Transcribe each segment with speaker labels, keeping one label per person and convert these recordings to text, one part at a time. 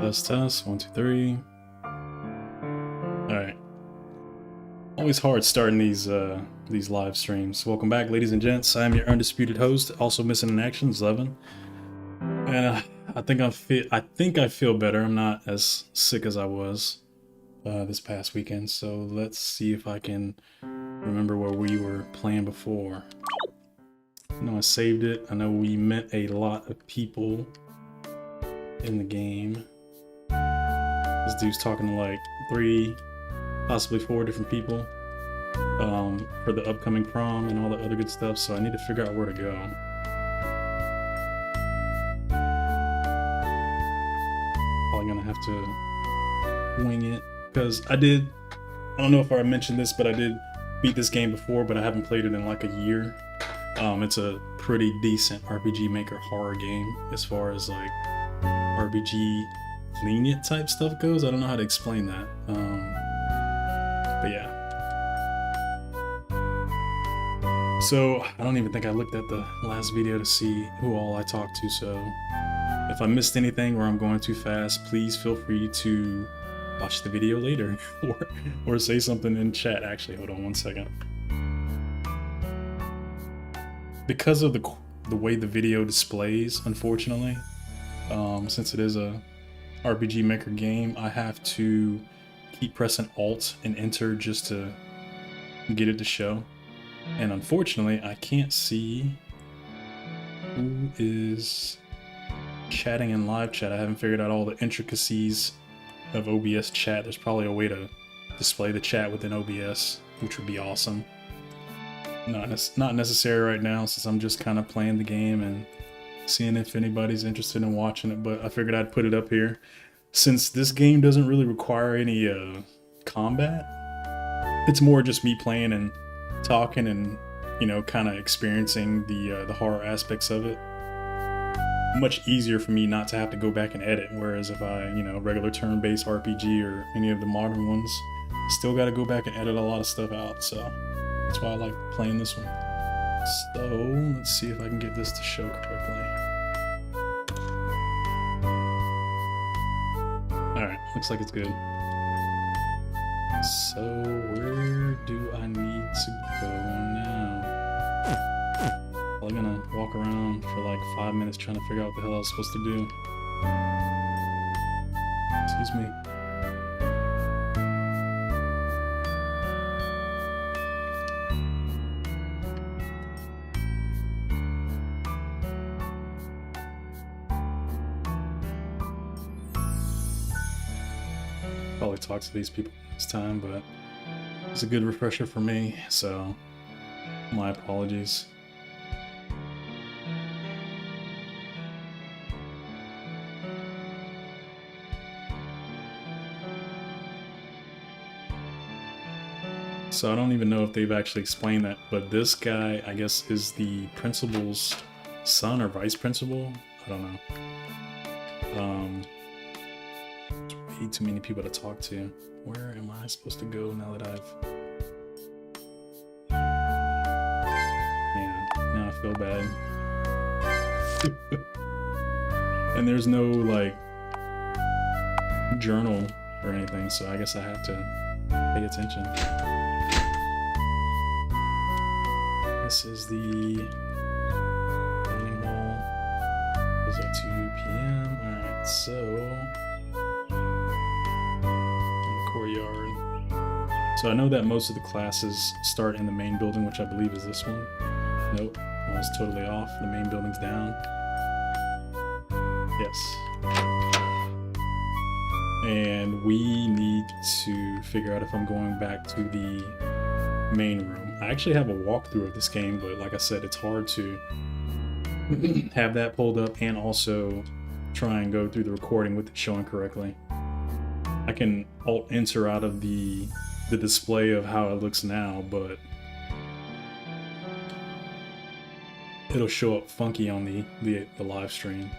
Speaker 1: Test. 1, 2, 3. Alright. Always hard starting these live streams. Welcome back, ladies and gents. I am your undisputed host, also missing in action, Zleven. And I think I feel better. I'm not as sick as I was this past weekend. So let's see if I can remember where we were playing before. I know I saved it. I know we met a lot of people in the game. This dude's talking to like 3, possibly 4 different people for the upcoming prom and all the other good stuff, so I need to figure out where to go. Probably gonna have to wing it, because I don't know if I mentioned this, but I did beat this game before, but I haven't played it in like a year. It's a pretty decent RPG Maker horror game as far as like RPG lenient type stuff goes. I don't know how to explain that. But yeah. So I don't even think I looked at the last video to see who all I talked to. So if I missed anything or I'm going too fast, please feel free to watch the video later or say something in chat. Actually, hold on one second. Because of the way the video displays, unfortunately, since it is a RPG Maker game, I have to keep pressing Alt and Enter just to get it to show. And unfortunately, I can't see who is chatting in live chat. I haven't figured out all the intricacies of OBS chat. There's probably a way to display the chat within OBS, which would be awesome. Not necessary right now, since I'm just kind of playing the game and seeing if anybody's interested in watching it, but I figured I'd put it up here. Since this game doesn't really require any combat, it's more just me playing and talking and, you know, kind of experiencing the horror aspects of it. Much easier for me not to have to go back and edit, whereas if I, you know, regular turn-based RPG or any of the modern ones, still got to go back and edit a lot of stuff out, so that's why I like playing this one. So let's see if I can get this to show correctly. Alright, looks like it's good. So where do I need to go now? I'm gonna walk around for like 5 minutes trying to figure out what the hell I was supposed to do. Excuse me. Probably talk to these people next time, but it's a good refresher for me, so my apologies. So I don't even know if they've actually explained that, but this guy, I guess, is the principal's son or vice principal? I don't know. Way too many people to talk to. Where am I supposed to go now that yeah, now I feel bad. And there's no, like, journal or anything, so I guess I have to pay attention. This is the dining hall. Those are 2 p.m. Alright, so courtyard. So I know that most of the classes start in the main building, which I believe is this one. Nope, I was totally off. The main building's down. Yes. And we need to figure out if I'm going back to the main room. I actually have a walkthrough of this game, but like I said, it's hard to have that pulled up and also try and go through the recording with it showing correctly. I can Alt-Enter out of the display of how it looks now, but it'll show up funky on the live stream.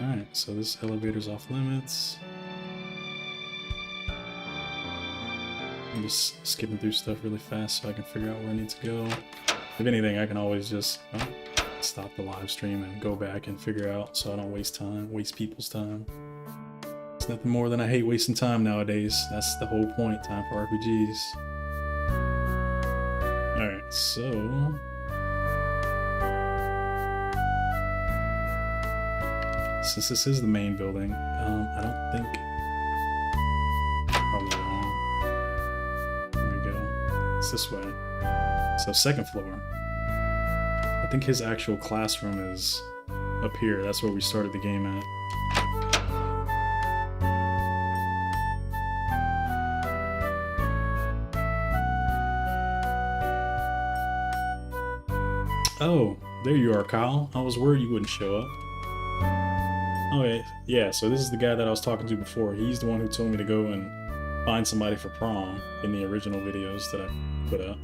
Speaker 1: Alright, so this elevator's off limits. I'm just skipping through stuff really fast so I can figure out where I need to go. If anything, I can always just stop the live stream and go back and figure out so I don't waste people's time. It's nothing more than I hate wasting time nowadays. That's the whole point, time for RPGs. Alright, so... since this is the main building, I don't think... probably wrong. There we go. It's this way. So second floor. I think his actual classroom is up here. That's where we started the game at. Oh, there you are, Kyle. I was worried you wouldn't show up. Oh, yeah, so this is the guy that I was talking to before. He's the one who told me to go and find somebody for prom in the original videos that I put up.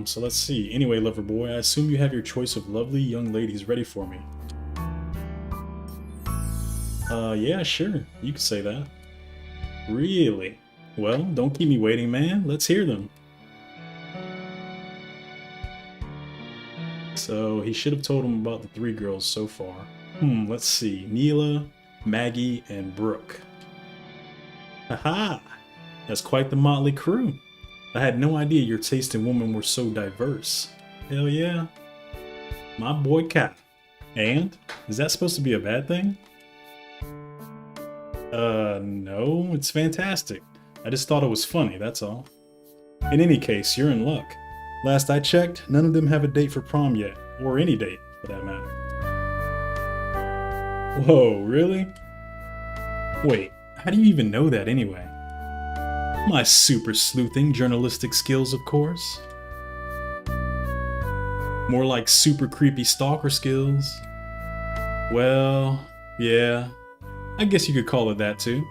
Speaker 1: So let's see. Anyway, lover boy, I assume you have your choice of lovely young ladies ready for me. Yeah, sure. You could say that. Really? Well, don't keep me waiting, man. Let's hear them. So he should have told him about the 3 girls so far. Let's see. Neela, Maggie, and Brooke. Haha! That's quite the motley crew. I had no idea your taste in women were so diverse. Hell yeah. My boy Cat. And? Is that supposed to be a bad thing? No, it's fantastic. I just thought it was funny, that's all. In any case, you're in luck. Last I checked, none of them have a date for prom yet, or any date, for that matter. Whoa, really? Wait, how do you even know that anyway? My super sleuthing journalistic skills, of course. More like super creepy stalker skills. Well, yeah, I guess you could call it that too.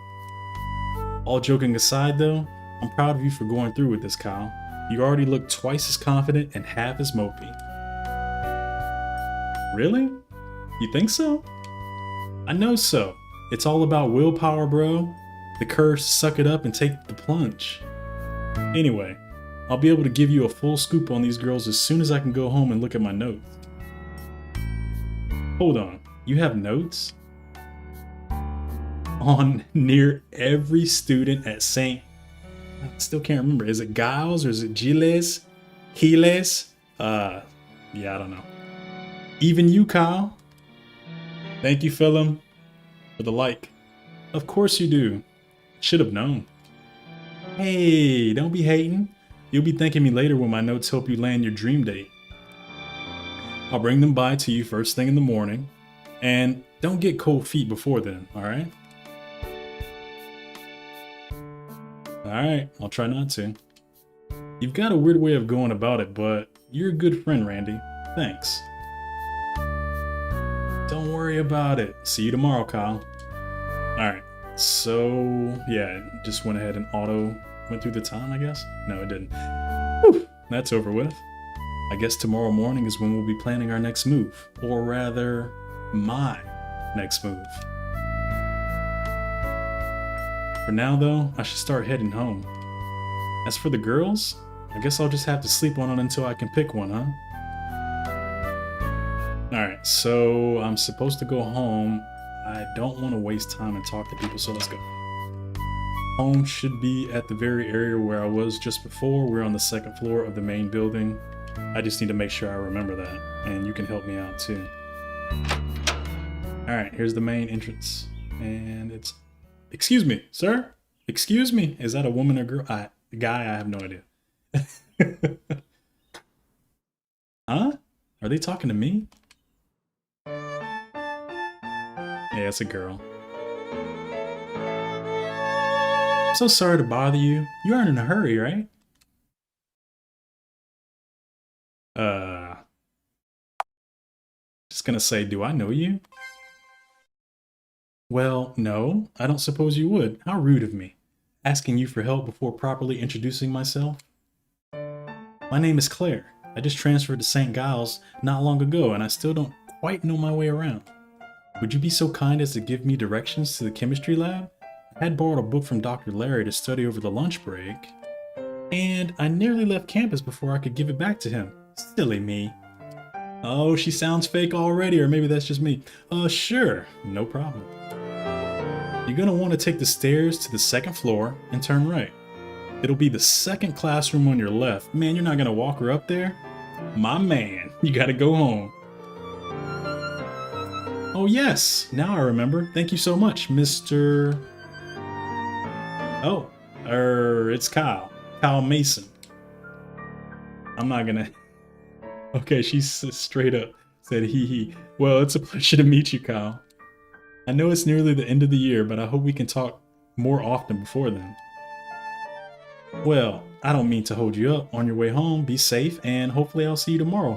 Speaker 1: All joking aside though, I'm proud of you for going through with this, Kyle. You already look twice as confident and half as mopey. Really? You think so? I know so. It's all about willpower, bro. The courage to suck it up and take the plunge. Anyway, I'll be able to give you a full scoop on these girls as soon as I can go home and look at my notes. Hold on, you have notes? On near every student at St. I still can't remember. Is it Giles or is it Giles? Giles? Yeah, I don't know. Even you, Kyle. Thank you, Philem, for the like. Of course you do. Should have known. Hey, don't be hating. You'll be thanking me later when my notes help you land your dream date. I'll bring them by to you first thing in the morning. And don't get cold feet before then, alright? Alright, I'll try not to. You've got a weird way of going about it, but you're a good friend, Randy. Thanks. Don't worry about it. See you tomorrow, Kyle. Alright, so yeah, it just went ahead and went through the time, I guess? No, it didn't. Whew, that's over with. I guess tomorrow morning is when we'll be planning our next move. Or rather, my next move. For now though, I should start heading home. As for the girls, I guess I'll just have to sleep on it until I can pick one, huh? Alright, so I'm supposed to go home. I don't want to waste time and talk to people, so let's go. Home should be at the very area where I was just before. We're on the 2nd floor of the main building. I just need to make sure I remember that, and you can help me out too. Alright, here's the main entrance, and it's... Excuse me, sir? Excuse me? Is that a woman or girl? Guy, I have no idea. Huh? Are they talking to me? Yeah, it's a girl. I'm so sorry to bother you. You aren't in a hurry, right? Just gonna say, do I know you? Well, no, I don't suppose you would. How rude of me. Asking you for help before properly introducing myself. My name is Claire. I just transferred to St. Giles not long ago and I still don't quite know my way around. Would you be so kind as to give me directions to the chemistry lab? I had borrowed a book from Dr. Larry to study over the lunch break. And I nearly left campus before I could give it back to him. Silly me. Oh, she sounds fake already, or maybe that's just me. Sure, no problem. You're gonna want to take the stairs to the second floor and turn right. It'll be the second classroom on your left. Man, you're not gonna walk her up there? My man, you gotta go home. Oh yes, now I remember. Thank you so much, Mr. Oh, it's Kyle. Kyle Mason. I'm not gonna... Okay, she's straight up said hee hee. Well, it's a pleasure to meet you, Kyle. I know it's nearly the end of the year, but I hope we can talk more often before then. Well, I don't mean to hold you up. On your way home, be safe, and hopefully I'll see you tomorrow,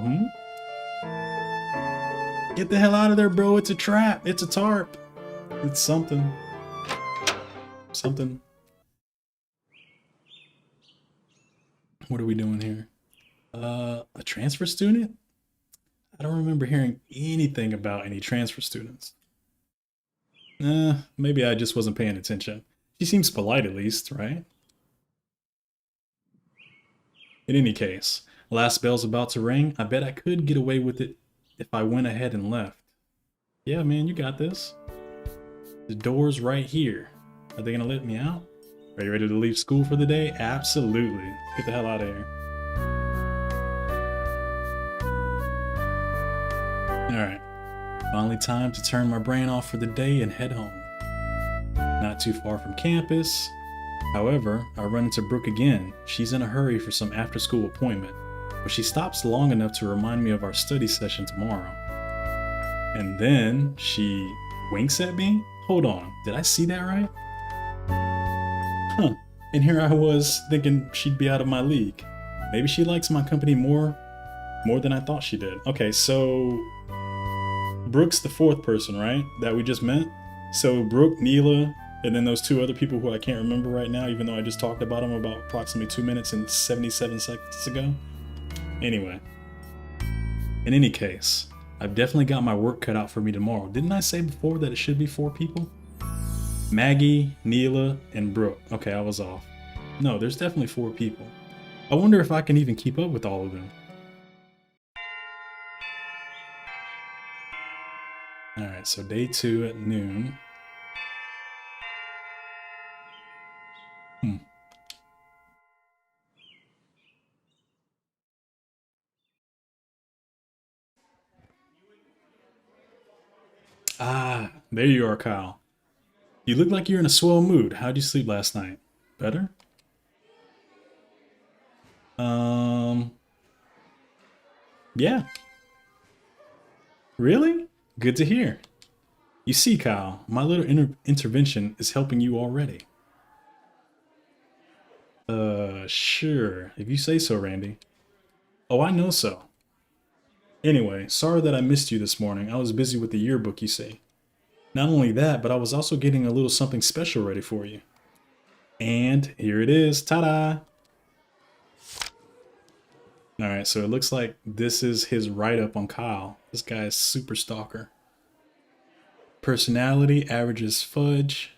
Speaker 1: Get the hell out of there, bro. It's a trap. It's a tarp. It's something. Something. What are we doing here? A transfer student? I don't remember hearing anything about any transfer students. Maybe I just wasn't paying attention. She seems polite at least, right? In any case, last bell's about to ring. I bet I could get away with it if I went ahead and left. Yeah, man, you got this. The door's right here. Are they gonna let me out? Are you ready to leave school for the day? Absolutely. Get the hell out of here. Alright. Finally time to turn my brain off for the day and head home. Not too far from campus. However, I run into Brooke again. She's in a hurry for some after-school appointment, but she stops long enough to remind me of our study session tomorrow. And then she winks at me? Hold on, did I see that right? Huh, and here I was thinking she'd be out of my league. Maybe she likes my company more than I thought she did. Okay, so Brooke's the fourth person, right? That we just met? So Brooke, Neela, and then those two other people who I can't remember right now, even though I just talked about them about approximately 2 minutes and 77 seconds ago. Anyway. In any case, I've definitely got my work cut out for me tomorrow. Didn't I say before that it should be 4 people? Maggie, Neela, and Brooke. Okay, I was off. No, there's definitely 4 people. I wonder if I can even keep up with all of them. Alright, so day 2 at noon. Ah, there you are, Kyle. You look like you're in a swell mood. How'd you sleep last night? Better? Yeah. Really? Good to hear. You see, Kyle, my little intervention is helping you already. Sure. If you say so, Randy. Oh, I know so. Anyway, sorry that I missed you this morning. I was busy with the yearbook, you see. Not only that, but I was also getting a little something special ready for you. And here it is. Ta-da! Alright, so it looks like this is his write-up on Kyle. This guy is super stalker. Personality, averages fudge.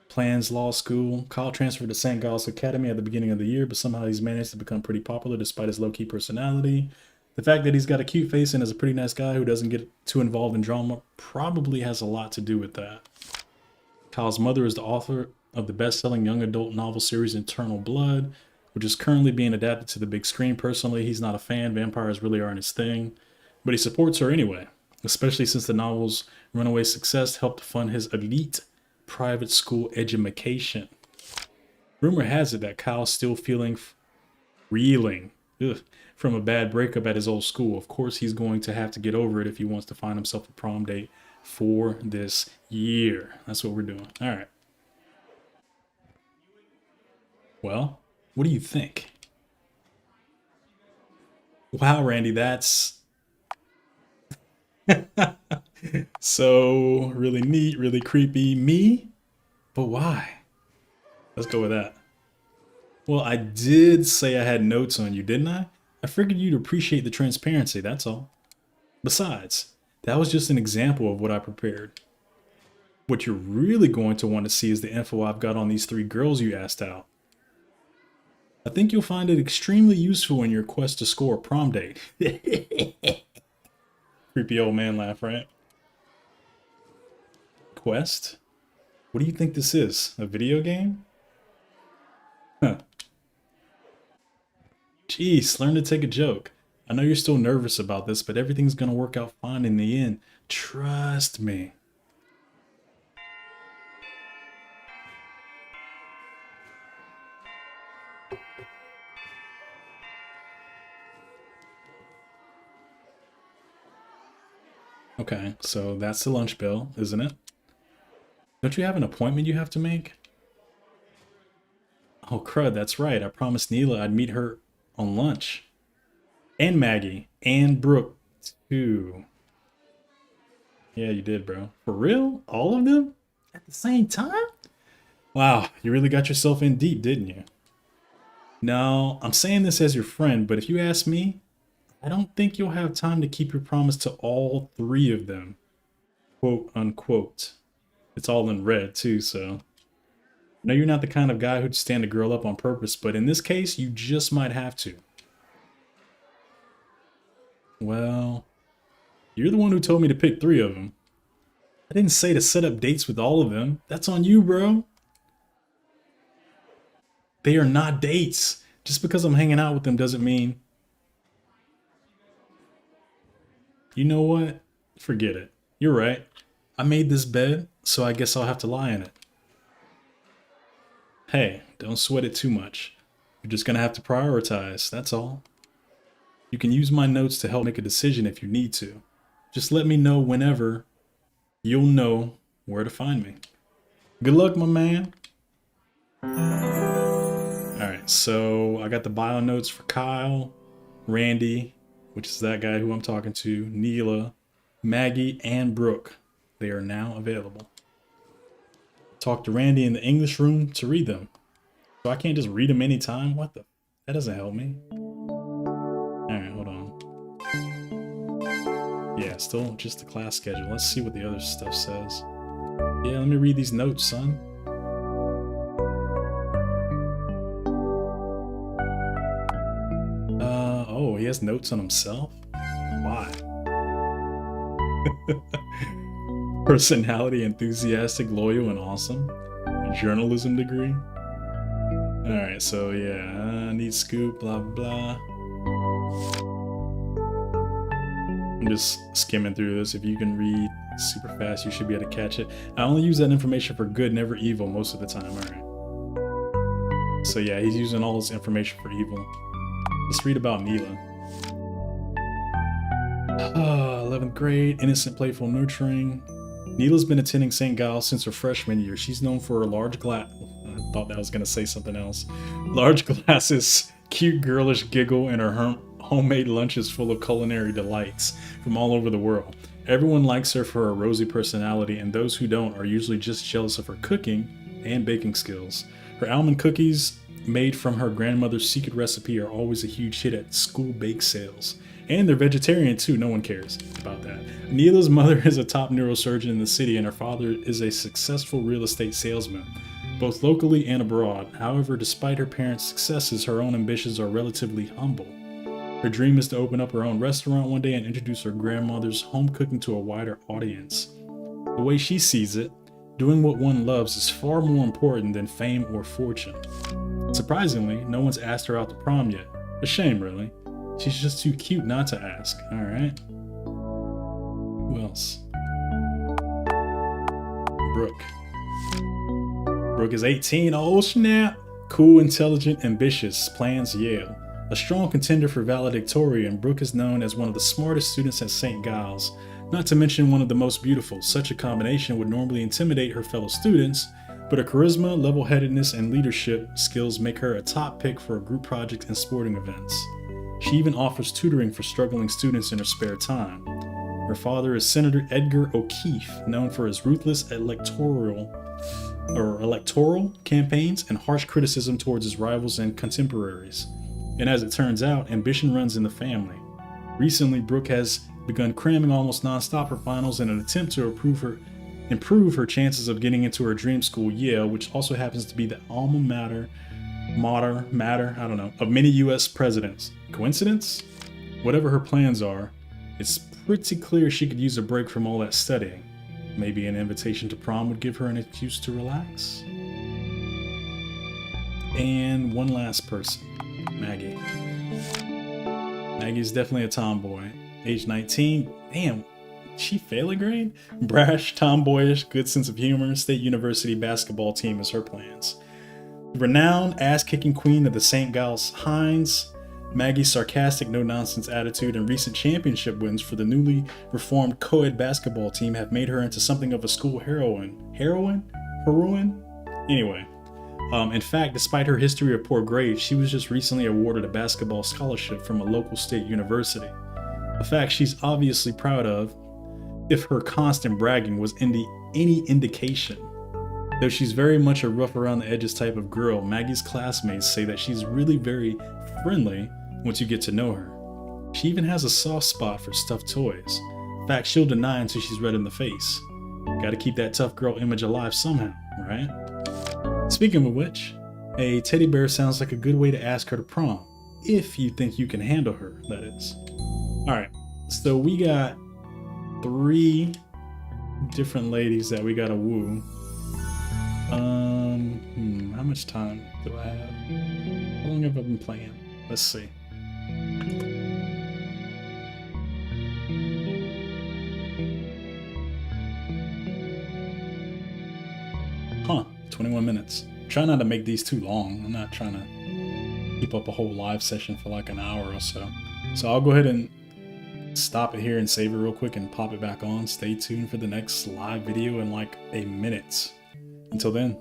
Speaker 1: Plans law school. Kyle transferred to St. Giles Academy at the beginning of the year, but somehow he's managed to become pretty popular despite his low-key personality. The fact that he's got a cute face and is a pretty nice guy who doesn't get too involved in drama probably has a lot to do with that. Kyle's mother is the author of the best-selling young adult novel series Eternal Blood, which is currently being adapted to the big screen. Personally, he's not a fan. Vampires really aren't his thing. But he supports her anyway, especially since the novel's runaway success helped fund his elite private school education. Rumor has it that Kyle's still reeling from a bad breakup at his old school. Of course, he's going to have to get over it if he wants to find himself a prom date for this year. That's what we're doing. All right. Well, what do you think? Wow, Randy, that's so really neat, really creepy. Me? But why? Let's go with that. Well, I did say I had notes on you, didn't I? I figured you'd appreciate the transparency, that's all. Besides, that was just an example of what I prepared. What you're really going to want to see is the info I've got on these 3 girls you asked out. I think you'll find it extremely useful in your quest to score a prom date. Creepy old man laugh, right? Quest? What do you think this is? A video game? Huh. Jeez, learn to take a joke. I know you're still nervous about this, but everything's gonna work out fine in the end. Trust me. Okay, so that's the lunch bell, isn't it? Don't you have an appointment you have to make? Oh, crud, that's right. I promised Neela I'd meet her on lunch. And Maggie. And Brooke, too. Yeah, you did, bro. For real? All of them? At the same time? Wow, you really got yourself in deep, didn't you? No, I'm saying this as your friend, but if you ask me, I don't think you'll have time to keep your promise to all three of them. Quote, unquote. It's all in red, too, so... I know you're not the kind of guy who'd stand a girl up on purpose, but in this case, you just might have to. Well, you're the one who told me to pick three of them. I didn't say to set up dates with all of them. That's on you, bro. They are not dates. Just because I'm hanging out with them doesn't mean... You know what? Forget it. You're right. I made this bed, so I guess I'll have to lie in it. Hey, don't sweat it too much. You're just gonna have to prioritize, that's all. You can use my notes to help make a decision if you need to. Just let me know whenever you'll know where to find me. Good luck, my man. Alright, so I got the bio notes for Kyle, Randy, which is that guy who I'm talking to, Neela, Maggie, and Brooke. They are now available. Talk to Randy in the English room to read them. So I can't just read them anytime? What the? That doesn't help me. Alright, hold on. Yeah, still just the class schedule. Let's see what the other stuff says. Yeah, let me read these notes, son. Oh, he has notes on himself? Why? Personality, enthusiastic, loyal, and awesome. A journalism degree. Alright, so yeah, I need scoop, blah, blah. I'm just skimming through this. If you can read super fast, you should be able to catch it. I only use that information for good, never evil most of the time. Alright. So yeah, he's using all this information for evil. Let's read about Neela. 11th grade, innocent, playful, nurturing. Neela's been attending St. Giles since her freshman year. She's known for her large glass... I thought that was going to say something else. Large glasses, cute girlish giggle, and her homemade lunches full of culinary delights from all over the world. Everyone likes her for her rosy personality, and those who don't are usually just jealous of her cooking and baking skills. Her almond cookies, made from her grandmother's secret recipe, are always a huge hit at school bake sales. And they're vegetarian too, no one cares about that. Neela's mother is a top neurosurgeon in the city, and her father is a successful real estate salesman, both locally and abroad. However, despite her parents' successes, her own ambitions are relatively humble. Her dream is to open up her own restaurant one day and introduce her grandmother's home cooking to a wider audience. The way she sees it, doing what one loves is far more important than fame or fortune. Surprisingly, no one's asked her out to prom yet. A shame, really. She's just too cute not to ask. Alright. Who else? Brooke. Brooke is 18. Oh snap! Cool, intelligent, ambitious. Plans Yale. A strong contender for valedictorian, Brooke is known as one of the smartest students at St. Giles. Not to mention one of the most beautiful. Such a combination would normally intimidate her fellow students, but her charisma, level-headedness, and leadership skills make her a top pick for group projects and sporting events. She even offers tutoring for struggling students in her spare time. Her father is Senator Edgar O'Keefe, known for his ruthless electoral campaigns and harsh criticism towards his rivals and contemporaries. And as it turns out, ambition runs in the family. Recently, Brooke has begun cramming almost non-stop for finals in an attempt to improve her chances of getting into her dream school, Yale, which also happens to be the alma mater matter, I don't know, of many US presidents. Coincidence? Whatever her plans are, it's pretty clear she could use a break from all that studying. Maybe an invitation to prom would give her an excuse to relax. And one last person, Maggie. Maggie's definitely a tomboy. Age 19, damn, she fail a grade? Brash, tomboyish, good sense of humor, State University basketball team is her plans. Renowned ass-kicking queen of the St. Giles Hinds, Maggie's sarcastic, no-nonsense attitude and recent championship wins for the newly reformed co-ed basketball team have made her into something of a school heroine. Heroine? Anyway. In fact, despite her history of poor grades, she was just recently awarded a basketball scholarship from a local state university. A fact she's obviously proud of, if her constant bragging was any indication. Though she's very much a rough around the edges type of girl, Maggie's classmates say that she's really very friendly once you get to know her. She even has a soft spot for stuffed toys. In fact, she'll deny until she's red in the face. Gotta keep that tough girl image alive somehow, right? Speaking of which, a teddy bear sounds like a good way to ask her to prom. If you think you can handle her, that is. Alright, so we got 3 different ladies that we gotta woo. How much time do I have? How long have I been playing? Let's see. Huh, 21 minutes. Try not to make these too long. I'm not trying to keep up a whole live session for like an hour or so. So I'll go ahead and stop it here and save it real quick and pop it back on. Stay tuned for the next live video in like a minute. Until then.